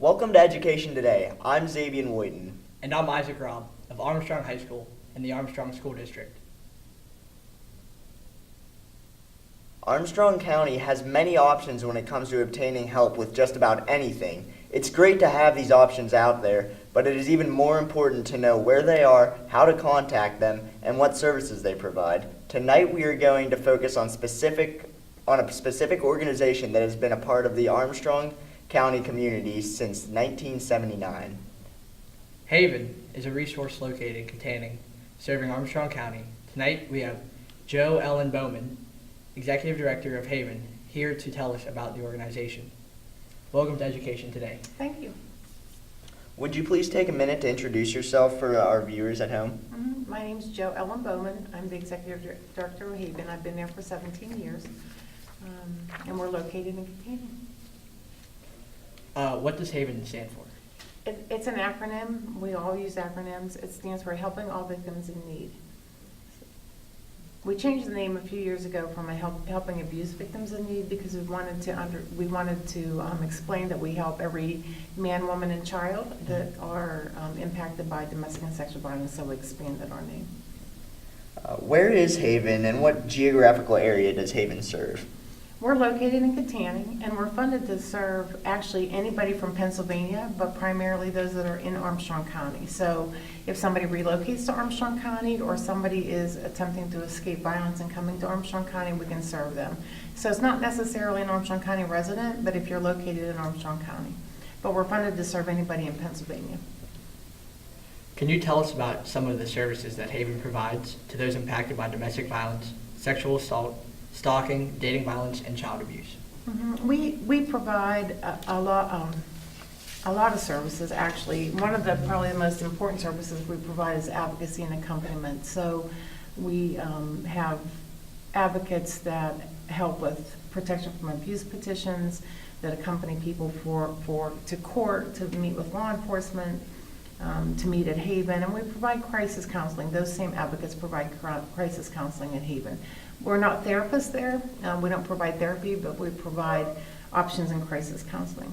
Welcome to Education Today. I'm Xavier Woyton. And I'm Isaac Robb of Armstrong High School in the Armstrong School District. Armstrong County has many options when it comes to obtaining help with just about anything. It's great to have these options out there, but it is even more important to know where they are, how to contact them, and what services they provide. Tonight we are going to focus on a specific organization that has been a part of the Armstrong County community since 1979. Haven is a resource located in Katanning, serving Armstrong County. Tonight we have Joe Ellen Bowman, Executive Director of Haven, here to tell us about the organization. Welcome to Education Today. Thank you. Would you please take a minute to introduce yourself for our viewers at home? My name is Joe Ellen Bowman. I'm the Executive Director of Haven. I've been there for 17 years, and we're located in Katanning. What does Haven stand for? It's an acronym. We all use acronyms. It stands for Helping All Victims in Need. We changed the name a few years ago from Helping Abuse Victims in Need because we wanted to explain that we help every man, woman, and child that are impacted by domestic and sexual violence, so we expanded our name. Where is Haven and what geographical area does Haven serve? We're located in Katanning, and we're funded to serve actually anybody from Pennsylvania, but primarily those that are in Armstrong County. So if somebody relocates to Armstrong County or somebody is attempting to escape violence and coming to Armstrong County, we can serve them. So it's not necessarily an Armstrong County resident, but if you're located in Armstrong County. But we're funded to serve anybody in Pennsylvania. Can you tell us about some of the services that Haven provides to those impacted by domestic violence, sexual assault, stalking, dating violence, and child abuse? We provide a lot of services, actually. One of the probably the most important services we provide is advocacy and accompaniment. So we have advocates that help with protection from abuse petitions, that accompany people to court, to meet with law enforcement, to meet at Haven, and we provide crisis counseling. Those same advocates provide crisis counseling at Haven. We're not therapists there. We don't provide therapy, but we provide options in crisis counseling.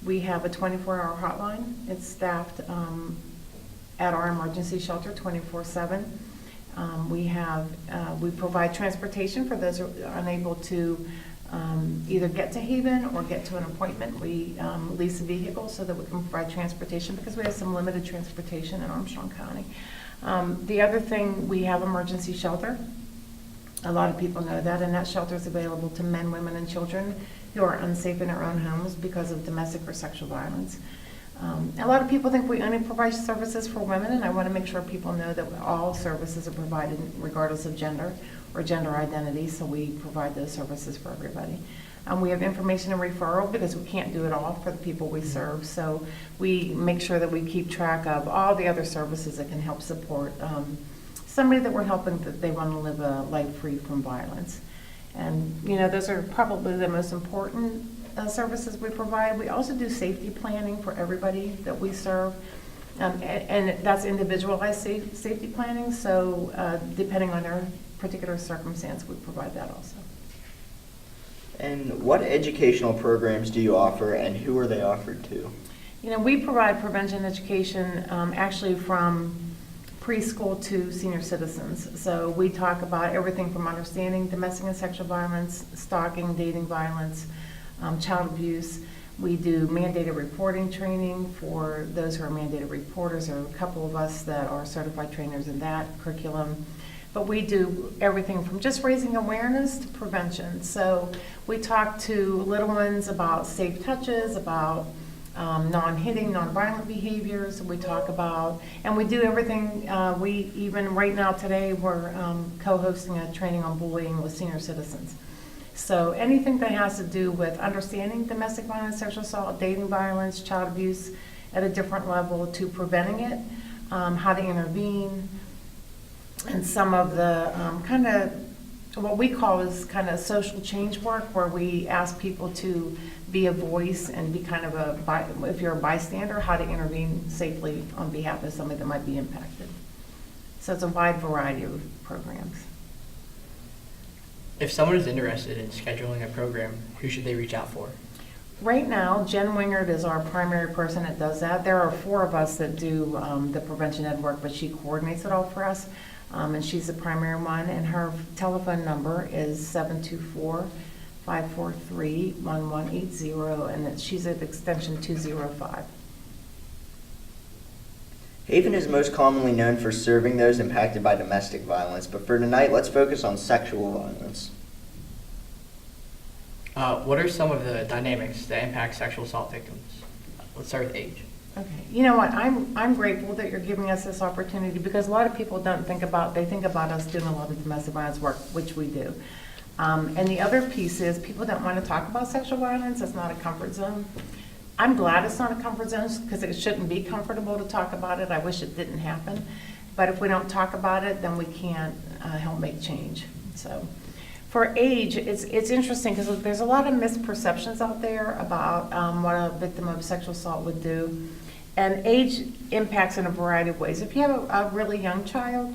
We have a 24-hour hotline. It's staffed at our emergency shelter 24/7. We provide transportation for those who are unable to either get to Haven or get to an appointment. We lease a vehicle so that we can provide transportation because we have some limited transportation in Armstrong County. The other thing, we have emergency shelter. A lot of people know that, and that shelter is available to men, women, and children who are unsafe in their own homes because of domestic or sexual violence. A lot of people think we only provide services for women, and I want to make sure people know that all services are provided regardless of gender or gender identity, so we provide those services for everybody. We have information and referral because we can't do it all for the people we serve, so we make sure that we keep track of all the other services that can help support somebody that we're helping that they want to live a life free from violence. And those are probably the most important services we provide. We also do safety planning for everybody that we serve, and that's individualized safety planning, so depending on their particular circumstance, we provide that also. And what educational programs do you offer and who are they offered to? We provide prevention education actually from preschool to senior citizens. So we talk about everything from understanding domestic and sexual violence, stalking, dating violence, child abuse. We do mandated reporting training for those who are mandated reporters. There are a couple of us that are certified trainers in that curriculum. But we do everything from just raising awareness to prevention. So we talk to little ones about safe touches, about non-hitting, non-violent behaviors. We talk about, and we do everything. We even right now today we're co-hosting a training on bullying with senior citizens. So anything that has to do with understanding domestic violence, sexual assault, dating violence, child abuse at a different level to preventing it, how to intervene, and some of the kind of what we call is kind of social change work, where we ask people to be a voice and be kind of if you're a bystander, how to intervene safely on behalf of somebody that might be impacted. So it's a wide variety of programs. If someone is interested in scheduling a program, who should they reach out for? Right now, Jen Wingard is our primary person that does that. There are 4 of us that do the prevention ed work, but she coordinates it all for us. And she's the primary one, and her telephone number is 724-543-1180, and she's at extension 205. Haven is most commonly known for serving those impacted by domestic violence, but for tonight, let's focus on sexual violence. What are some of the dynamics that impact sexual assault victims? Let's start with age. Okay, you know what, I'm grateful that you're giving us this opportunity, because a lot of people don't think about, they think about us doing a lot of domestic violence work, which we do. And the other piece is people don't want to talk about sexual violence. It's not a comfort zone. I'm glad it's not a comfort zone, because it shouldn't be comfortable to talk about it. I wish it didn't happen. But if we don't talk about it, then we can't help make change. So for age, it's interesting, because there's a lot of misperceptions out there about what a victim of sexual assault would do. And age impacts in a variety of ways. If you have a really young child,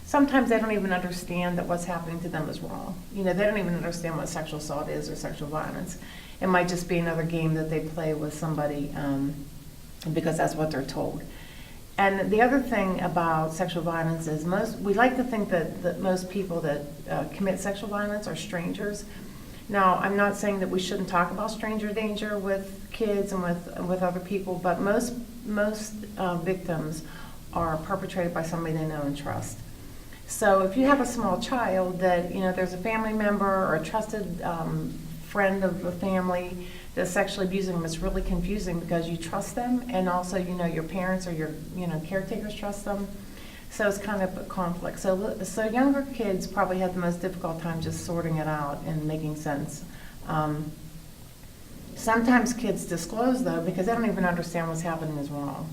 sometimes they don't even understand that what's happening to them is wrong. You know, they don't even understand what sexual assault is or sexual violence. It might just be another game that they play with somebody because that's what they're told. And the other thing about sexual violence is we like to think that most people that commit sexual violence are strangers. Now, I'm not saying that we shouldn't talk about stranger danger with kids and with other people, but most victims are perpetrated by somebody they know and trust. So if you have a small child that, you know, there's a family member or a trusted friend of the family that's sexually abusing them, it's really confusing, because you trust them, and also, you know, your parents or your, you know, caretakers trust them. So it's kind of a conflict. So younger kids probably have the most difficult time just sorting it out and making sense. Sometimes kids disclose, though, because they don't even understand what's happening is wrong.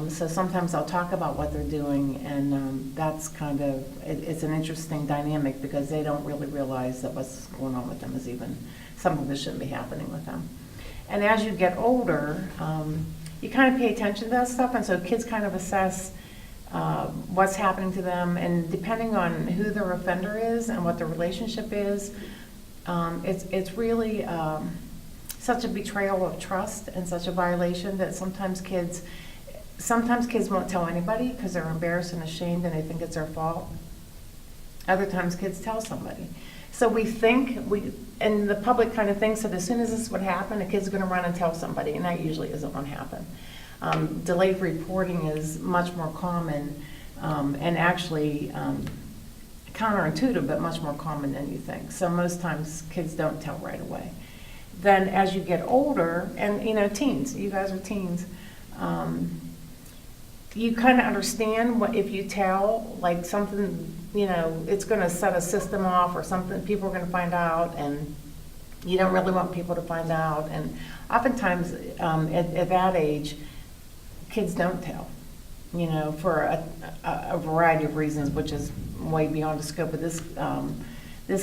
So sometimes they'll talk about what they're doing, and that's kind of, it's an interesting dynamic, because they don't really realize that what's going on with them is even something that shouldn't be happening with them. And as you get older, you kind of pay attention to that stuff, and so kids kind of assess what's happening to them, and depending on who their offender is and what their relationship is, it's really such a betrayal of trust and such a violation that sometimes kids won't tell anybody because they're embarrassed and ashamed and they think it's their fault. Other times kids tell somebody. So and the public kind of thinks that as soon as this would happen, a kid's going to run and tell somebody, and that usually isn't what happens. Delayed reporting is much more common, and actually counterintuitive, but much more common than you think. So most times kids don't tell right away. Then as you get older, and you know, teens, you guys are teens, you kind of understand what, if you tell, like something, you know, it's going to set a system off or something, people are going to find out, and you don't really want people to find out. And oftentimes at that age, kids don't tell, you know, for a variety of reasons, which is way beyond the scope of this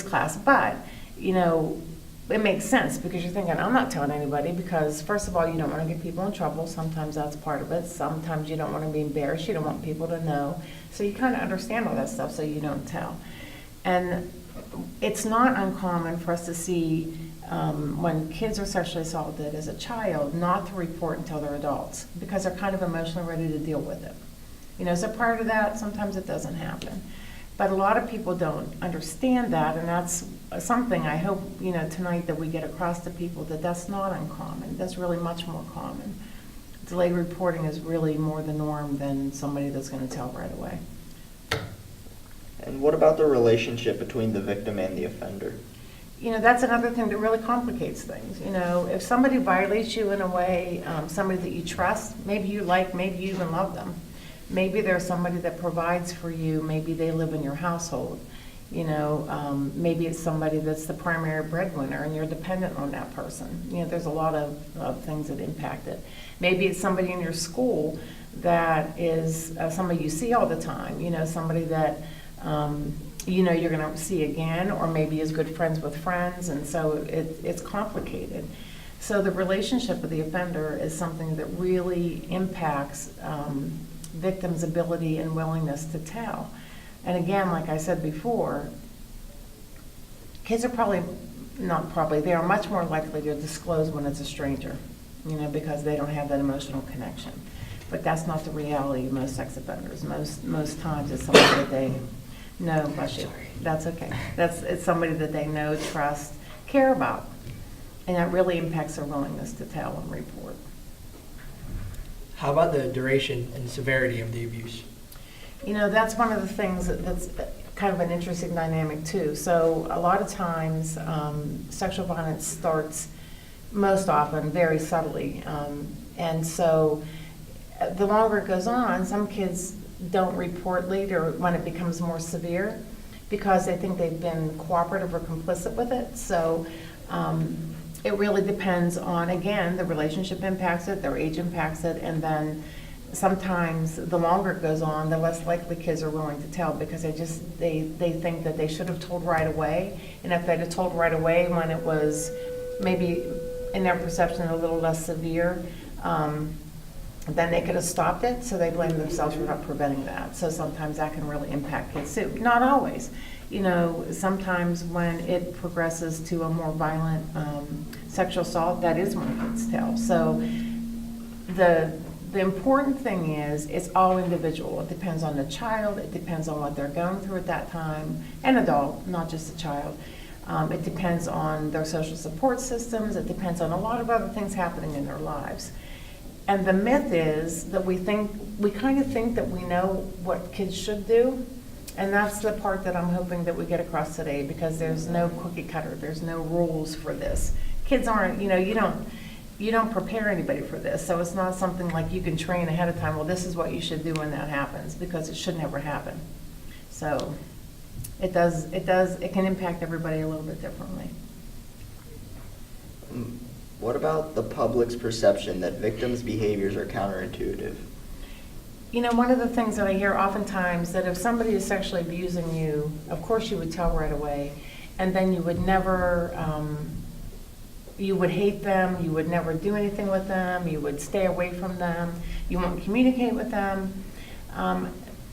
class. But, you know, it makes sense, because you're thinking, I'm not telling anybody, because first of all, you don't want to get people in trouble. Sometimes that's part of it. Sometimes you don't want to be embarrassed. You don't want people to know. So you kind of understand all that stuff, so you don't tell. And it's not uncommon for us to see when kids are sexually assaulted as a child not to report until they're adults, because they're kind of emotionally ready to deal with it. You know, so prior to that, sometimes it doesn't happen. But a lot of people don't understand that, and that's something I hope, you know, tonight that we get across to people, that that's not uncommon. That's really much more common. Delayed reporting is really more the norm than somebody that's going to tell right away. And what about the relationship between the victim and the offender? You know, that's another thing that really complicates things. You know, if somebody violates you in a way, somebody that you trust, maybe you like, maybe you even love them. Maybe there's somebody that provides for you. Maybe they live in your household. You know, maybe it's somebody that's the primary breadwinner and you're dependent on that person. You know, there's a lot of things that impact it. Maybe it's somebody in your school that is somebody you see all the time. You know, somebody that you know you're going to see again, or maybe is good friends with friends, and so it's complicated. So the relationship with the offender is something that really impacts victims' ability and willingness to tell. And again, like I said before, kids are probably not probably, they are much more likely to disclose when it's a stranger, because they don't have that emotional connection. But that's not the reality of most sex offenders. Most times it's somebody that they know, bless you. That's okay. It's somebody that they know, trust, care about. And that really impacts their willingness to tell and report. How about the duration and severity of the abuse? That's one of the things that's kind of an interesting dynamic too. So a lot of times sexual violence starts most often very subtly. And so the longer it goes on, some kids don't report later when it becomes more severe because they think they've been cooperative or complicit with it. So it really depends on, again, the relationship impacts it, their age impacts it, and then sometimes the longer it goes on, the less likely kids are willing to tell because they think that they should have told right away. And if they'd have told right away when it was maybe in their perception a little less severe, then they could have stopped it, so they blame themselves for not preventing that. So sometimes that can really impact kids too. Not always. Sometimes when it progresses to a more violent sexual assault, that is when kids tell. So the important thing is it's all individual. It depends on the child. It depends on what they're going through at that time. An adult, not just a child. It depends on their social support systems. It depends on a lot of other things happening in their lives. And the myth is that we kind of think that we know what kids should do. And that's the part that I'm hoping that we get across today, because there's no cookie cutter. There's no rules for this. Kids aren't, you don't prepare anybody for this. So it's not something like you can train ahead of time, well, this is what you should do when that happens, because it should never happen. So it can impact everybody a little bit differently. What about the public's perception that victims' behaviors are counterintuitive? One of the things that I hear oftentimes, that if somebody is sexually abusing you, of course you would tell right away, and then you would never, you would hate them, you would never do anything with them, you would stay away from them, you won't communicate with them.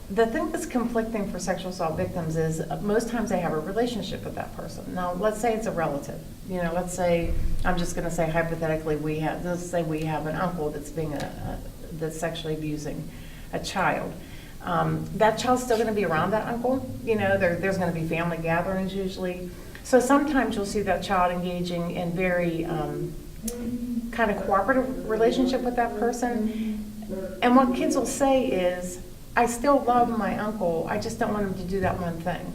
The thing that's conflicting for sexual assault victims is most times they have a relationship with that person. Now, let's say it's a relative. Let's say, I'm just going to say hypothetically, let's say we have an uncle that's that's sexually abusing a child. That child's still going to be around that uncle. There's going to be family gatherings usually. So sometimes you'll see that child engaging in very kind of cooperative relationship with that person. And what kids will say is, I still love my uncle, I just don't want him to do that one thing.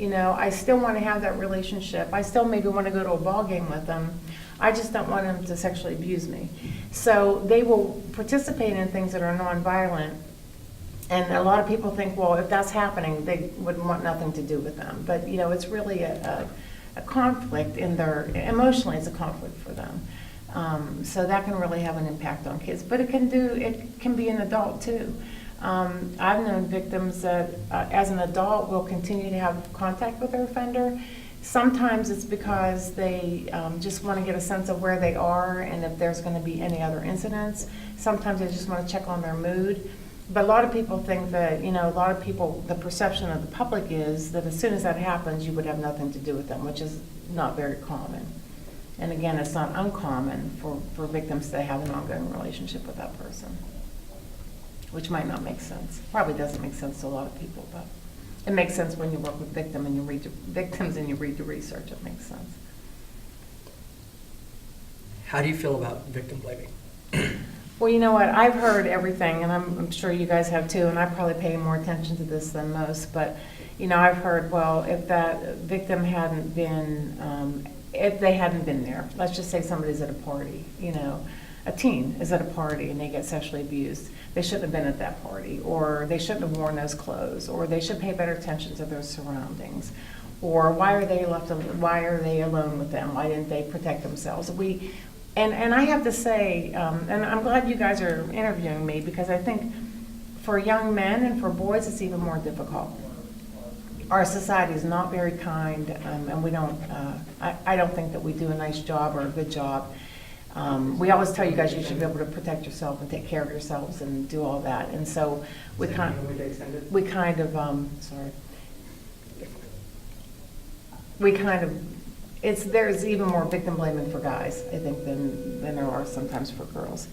I still want to have that relationship. I still maybe want to go to a ball game with him. I just don't want him to sexually abuse me. So they will participate in things that are nonviolent. And a lot of people think, well, if that's happening, they would want nothing to do with them. But, it's really a conflict emotionally it's a conflict for them. So that can really have an impact on kids. But it can be an adult too. I've known victims that as an adult will continue to have contact with their offender. Sometimes it's because they just want to get a sense of where they are and if there's going to be any other incidents. Sometimes they just want to check on their mood. But a lot of people think that, the perception of the public is that as soon as that happens, you would have nothing to do with them, which is not very common. And again, it's not uncommon for victims to have an ongoing relationship with that person, which might not make sense. Probably doesn't make sense to a lot of people, but it makes sense when you work with victims and you read the research. It makes sense. How do you feel about victim blaming? Well, you know what? I've heard everything, and I'm sure you guys have too, and I probably pay more attention to this than most, but I've heard, well, if that victim hadn't been, if they hadn't been there, let's just say somebody's at a party, a teen is at a party and they get sexually abused, they shouldn't have been at that party, or they shouldn't have worn those clothes, or they should pay better attention to their surroundings, or why are they alone with them? Why didn't they protect themselves? And I have to say, and I'm glad you guys are interviewing me, because I think for young men and for boys it's even more difficult. Our society is not very kind, and we don't. I don't think that we do a nice job or a good job. We always tell you guys you should be able to protect yourself and take care of yourselves and do all that. And so we kind of there's even more victim blaming for guys, I think, than there are sometimes for girls.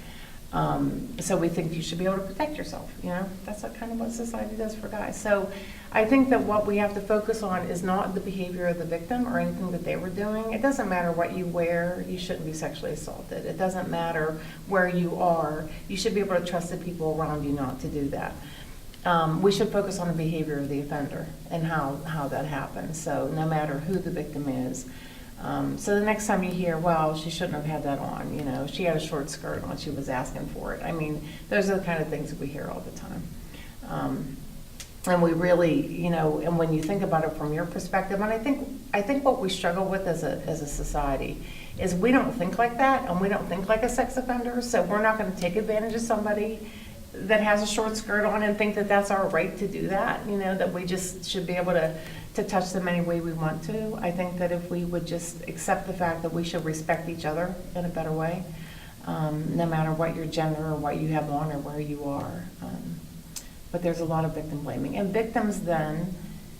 So we think you should be able to protect yourself, you know? That's kind of what society does for guys. So I think that what we have to focus on is not the behavior of the victim or anything that they were doing. It doesn't matter what you wear, you shouldn't be sexually assaulted. It doesn't matter where you are, you should be able to trust the people around you not to do that. We should focus on the behavior of the offender and how that happens. So no matter who the victim is. So the next time you hear, well, she shouldn't have had that on, you know, she had a short skirt on, she was asking for it. I mean, those are the kind of things that we hear all the time. And we really, you know, and when you think about it from your perspective, and I think what we struggle with as a society is we don't think like that, and we don't think like a sex offender, so we're not going to take advantage of somebody that has a short skirt on and think that that's our right to do that, you know, that we just should be able to touch them any way we want to. I think that if we would just accept the fact that we should respect each other in a better way, no matter what your gender or what you have on or where you are. But there's a lot of victim blaming. And victims then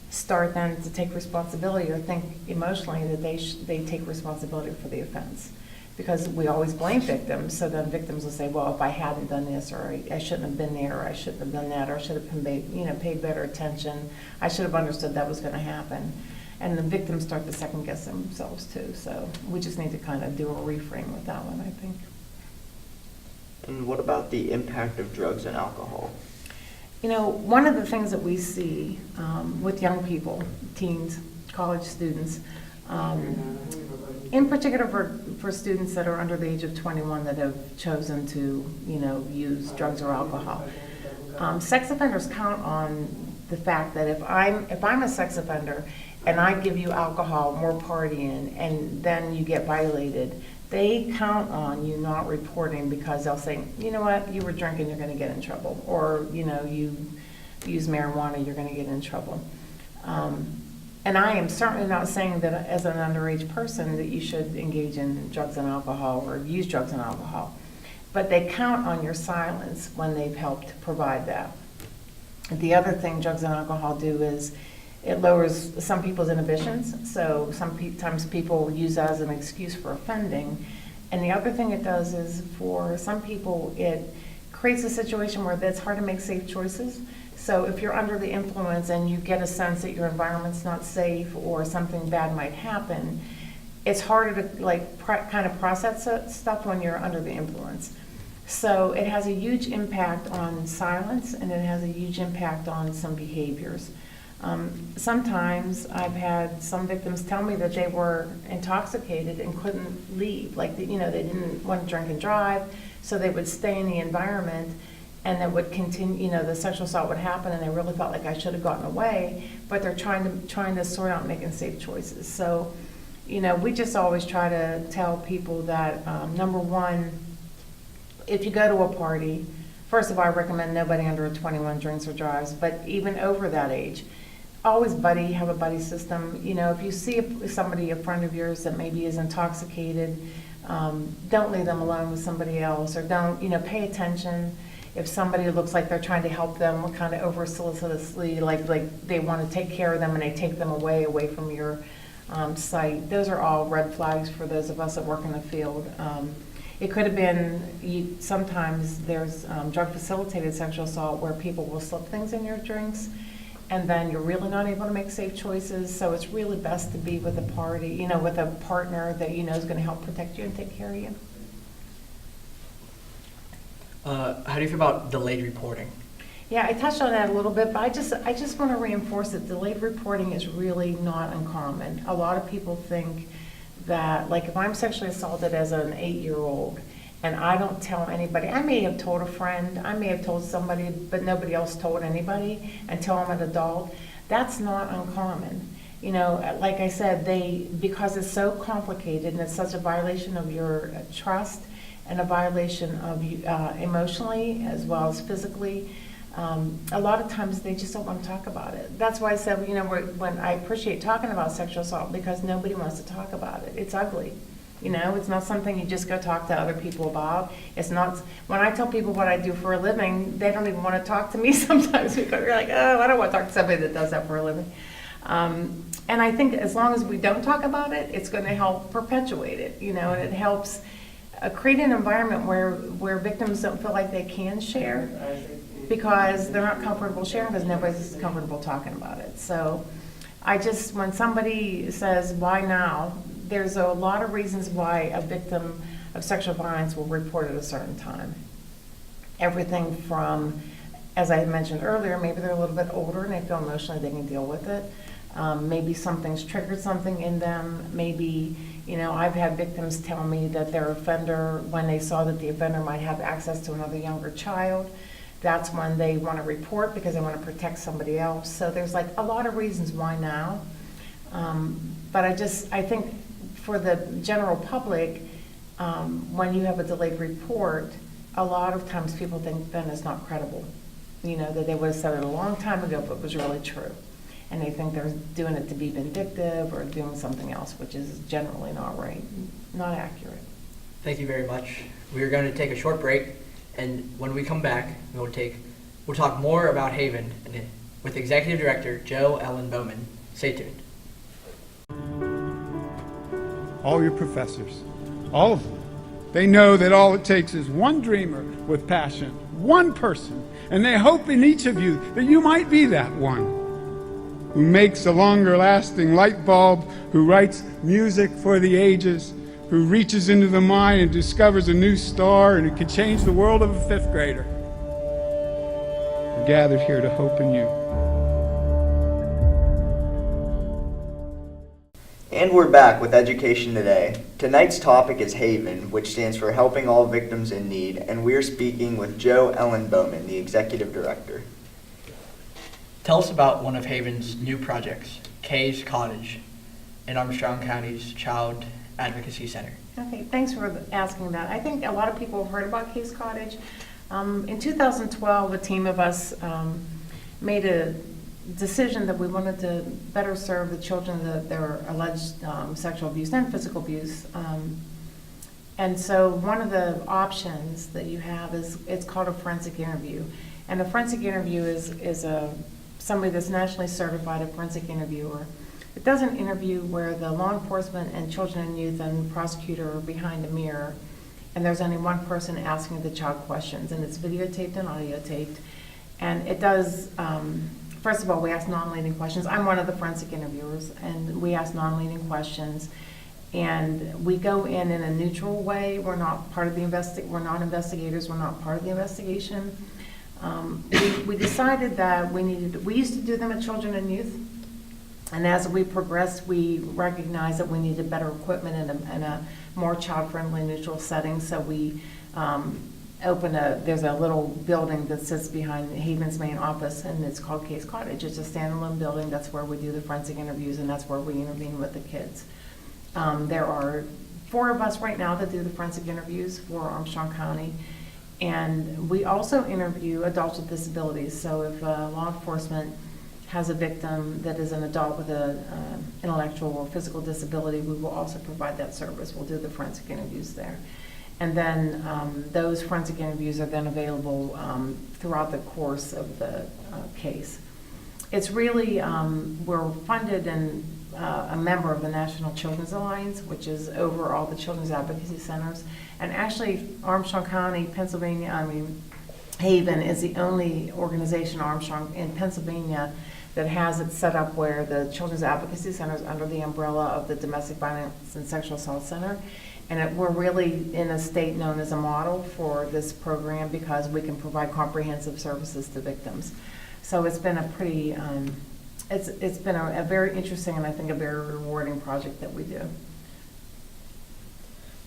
start then to take responsibility or think emotionally that they take responsibility for the offense. Because we always blame victims, so then victims will say, well, if I hadn't done this, or I shouldn't have been there, or I shouldn't have done that, or I should have paid better attention, I should have understood that was going to happen. And the victims start to second guess themselves too. So we just need to kind of do a reframe with that one, I think. And what about the impact of drugs and alcohol? You know, one of the things that we see with young people, teens, college students, in particular for students that are under the age of 21 that have chosen to, you know, use drugs or alcohol. Sex offenders count on the fact that if I'm a sex offender and I give you alcohol, more partying, and then you get violated, they count on you not reporting because they'll say, you know what, you were drinking, you're going to get in trouble, or you know, you use marijuana, you're going to get in trouble. And I am certainly not saying that as an underage person that you should engage in drugs and alcohol or use drugs and alcohol. But they count on your silence when they've helped provide that. The other thing drugs and alcohol do is it lowers some people's inhibitions. So sometimes people use that as an excuse for offending. And the other thing it does is for some people it creates a situation where it's hard to make safe choices. So if you're under the influence and you get a sense that your environment's not safe or something bad might happen, it's harder to kind of process stuff when you're under the influence. So it has a huge impact on silence, and it has a huge impact on some behaviors. Sometimes I've had some victims tell me that they were intoxicated and couldn't leave. Like, you know, they didn't want to drink and drive, so they would stay in the environment. And then would continue, you know, the sexual assault would happen, and they really felt like I should have gotten away, but they're trying to sort out making safe choices. So, you know, we just always try to tell people that, number one, if you go to a party, first of all, I recommend nobody under 21 drinks or drives, but even over that age, always have a buddy system. You know, if you see somebody, a friend of yours that maybe is intoxicated, don't leave them alone with somebody else, or don't, you know, pay attention. If somebody looks like they're trying to help them kind of over solicitously, like they want to take care of them and they take them away from your site, those are all red flags for those of us that work in the field. It could have been, sometimes there's drug facilitated sexual assault where people will slip things in your drinks, and then you're really not able to make safe choices. So it's really best to be with a party, you know, with a partner that you know is going to help protect you and take care of you. How do you feel about delayed reporting? Yeah, I touched on that a little bit, but I just want to reinforce that delayed reporting is really not uncommon. A lot of people think that, like, if I'm sexually assaulted as an 8-year-old and I don't tell anybody, I may have told a friend, I may have told somebody, but nobody else told anybody until I'm an adult, that's not uncommon. You know, like I said, because it's so complicated and it's such a violation of your trust and a violation of you emotionally as well as physically, a lot of times they just don't want to talk about it. That's why I said, you know, when I appreciate talking about sexual assault, because nobody wants to talk about it. It's ugly. You know, it's not something you just go talk to other people about. It's not, when I tell people what I do for a living, they don't even want to talk to me sometimes because they're like, oh, I don't want to talk to somebody that does that for a living. And I think as long as we don't talk about it, it's going to help perpetuate it, and it helps create an environment where victims don't feel like they can share because they're not comfortable sharing because nobody's comfortable talking about it. So when somebody says, why now, there's a lot of reasons why a victim of sexual violence will report at a certain time. Everything from, as I mentioned earlier, maybe they're a little bit older and they feel emotionally they can deal with it. Maybe something's triggered something in them. Maybe, I've had victims tell me that their offender, when they saw that the offender might have access to another younger child, that's when they want to report because they want to protect somebody else. So there's like a lot of reasons why now. But I think for the general public, when you have a delayed report, a lot of times people think then it's not credible. That they would have said it a long time ago, but it was really true. And they think they're doing it to be vindictive or doing something else, which is generally not right, not accurate. Thank you very much. We are going to take a short break, and when we come back, we'll talk more about Haven with Executive Director Jo Ellen Bowman. Stay tuned. All your professors, all of them, they know that all it takes is one dreamer with passion, one person, and they hope in each of you that you might be that one who makes a longer lasting light bulb, who writes music for the ages, who reaches into the mind and discovers a new star, and who can change the world of a fifth grader. We're gathered here to hope in you. And we're back with Education Today. Tonight's topic is Haven, which stands for Helping All Victims in Need, and we're speaking with Jo Ellen Bowman, the Executive Director. Tell us about one of Haven's new projects, Kay's Cottage, in Armstrong County's Child Advocacy Center. Okay, thanks for asking that. I think a lot of people have heard about Kay's Cottage. In 2012, a team of us made a decision that we wanted to better serve the children that their alleged sexual abuse and physical abuse. And so one of the options that you have it's called a forensic interview. And a forensic interview is somebody that's nationally certified, a forensic interviewer. It does an interview where the law enforcement and children and youth and prosecutor are behind a mirror, and there's only one person asking the child questions, and it's videotaped and audio taped. And it does, first of all, we ask non-leading questions. I'm one of the forensic interviewers, and we ask non-leading questions. And we go in a neutral way. We're not part of the we're not investigators. We're not part of the investigation. We decided that we used to do them at children and youth, and as we progressed, we recognized that we needed better equipment and a more child-friendly, neutral setting. So we there's a little building that sits behind Haven's main office, and it's called Kay's Cottage. It's a standalone building. That's where we do the forensic interviews, and that's where we intervene with the kids. There are 4 of us right now that do the forensic interviews for Armstrong County. And we also interview adults with disabilities. So if law enforcement has a victim that is an adult with an intellectual or physical disability, we will also provide that service. We'll do the forensic interviews there. And then those forensic interviews are then available throughout the course of the case. It's really, we're funded and a member of the National Children's Alliance, which is over all the children's advocacy centers. And actually, Armstrong County, Haven is the only organization, Armstrong, in Pennsylvania that has it set up where the Children's Advocacy Center is under the umbrella of the Domestic Violence and Sexual Assault Center. And we're really in a state known as a model for this program because we can provide comprehensive services to victims. So it's been a pretty, it's been a very interesting and I think a very rewarding project that we do.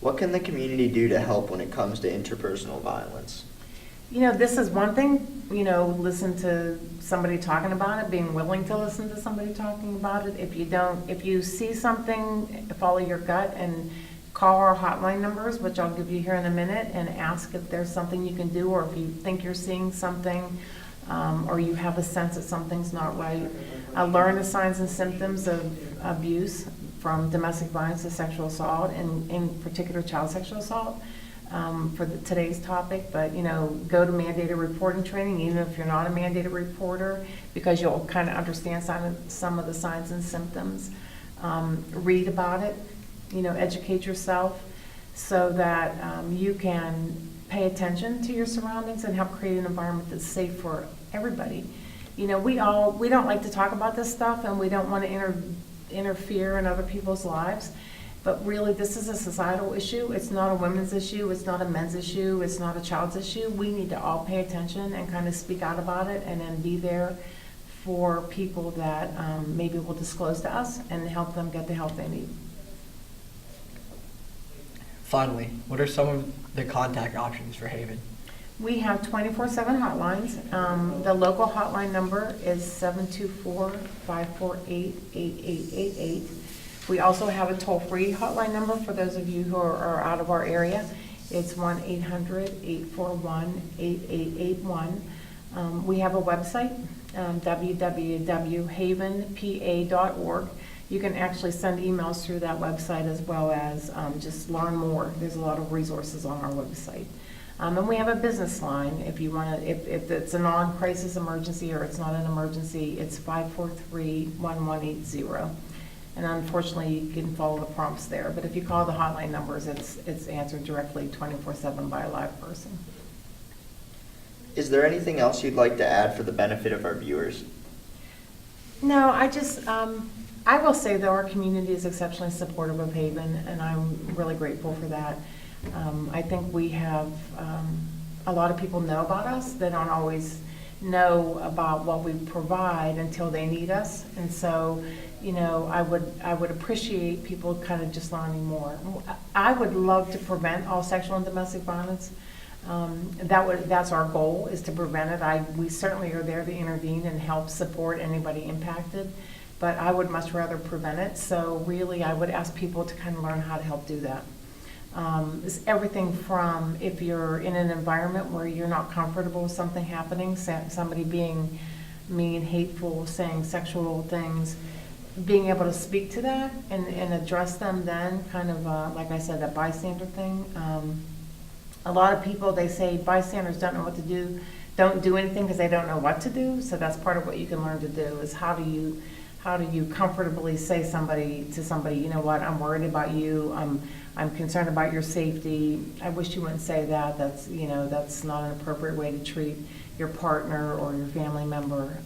What can the community do to help when it comes to interpersonal violence? This is one thing, listen to somebody talking about it, being willing to listen to somebody talking about it. If you see something, follow your gut and call our hotline numbers, which I'll give you here in a minute, and ask if there's something you can do, or if you think you're seeing something, or you have a sense that something's not right. Learn the signs and symptoms of abuse, from domestic violence to sexual assault, and in particular child sexual assault. for today's topic, but, go to mandated reporting training, even if you're not a mandated reporter, because you'll kind of understand some of the signs and symptoms. Read about it, educate yourself so that you can pay attention to your surroundings and help create an environment that's safe for everybody. We don't like to talk about this stuff, and we don't want to interfere in other people's lives. But really, this is a societal issue. It's not a women's issue. It's not a men's issue. It's not a child's issue. We need to all pay attention and kind of speak out about it, and then be there for people that maybe will disclose to us and help them get the help they need. Finally, what are some of the contact options for Haven? We have 24/7 hotlines. The local hotline number is 724-548-8888. We also have a toll-free hotline number for those of you who are out of our area. It's 1-800-841-8881. We have a website, www.havenpa.org. You can actually send emails through that website, as well as just learn more. There's a lot of resources on our website. And we have a business line if you want to, if it's a non-crisis emergency or it's not an emergency, it's 543-1180. And unfortunately, you can follow the prompts there. But if you call the hotline numbers, it's answered directly 24/7 by a live person. Is there anything else you'd like to add for the benefit of our viewers? No, I will say that our community is exceptionally supportive of Haven, and I'm really grateful for that. I think we have, a lot of people know about us. They don't always know about what we provide until they need us. And so, I would appreciate people kind of just learning more. I would love to prevent all sexual and domestic violence. That's our goal, is to prevent it. We certainly are there to intervene and help support anybody impacted, but I would much rather prevent it. So really, I would ask people to kind of learn how to help do that. It's everything from, if you're in an environment where you're not comfortable with something happening, somebody being mean, hateful, saying sexual things, being able to speak to that and address them then, kind of, like I said, that bystander thing. A lot of people, they say bystanders don't know what to do, don't do anything because they don't know what to do. So that's part of what you can learn to do, is how do you comfortably say to somebody, you know what, I'm worried about you, I'm concerned about your safety. I wish you wouldn't say that. That's not an appropriate way to treat your partner or your family member.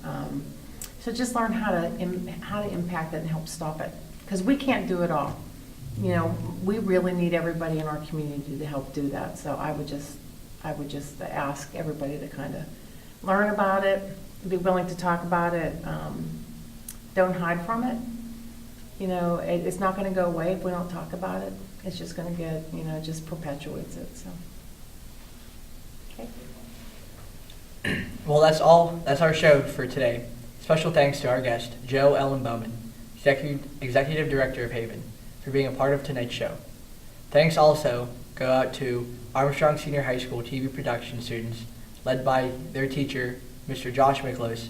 So just learn how to impact it and help stop it, because we can't do it all. We really need everybody in our community to help do that. So I would just ask everybody to kind of learn about it, be willing to talk about it. Don't hide from it. It's not going to go away if we don't talk about it. It's just going to get, just perpetuates it. So, okay. Well, that's all. That's our show for today. Special thanks to our guest, Jo Ellen Bowman, Executive Director of Haven, for being a part of tonight's show. Thanks also go out to Armstrong Senior High School TV production students, led by their teacher, Mr. Josh Miklos.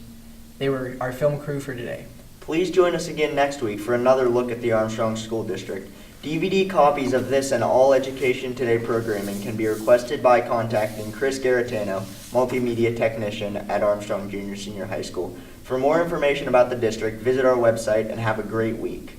They were our film crew for today. Please join us again next week for another look at the Armstrong School District. DVD copies of this and all Education Today programming can be requested by contacting Chris Garatano, Multimedia Technician at Armstrong Junior Senior High School. For more information about the district, visit our website and have a great week.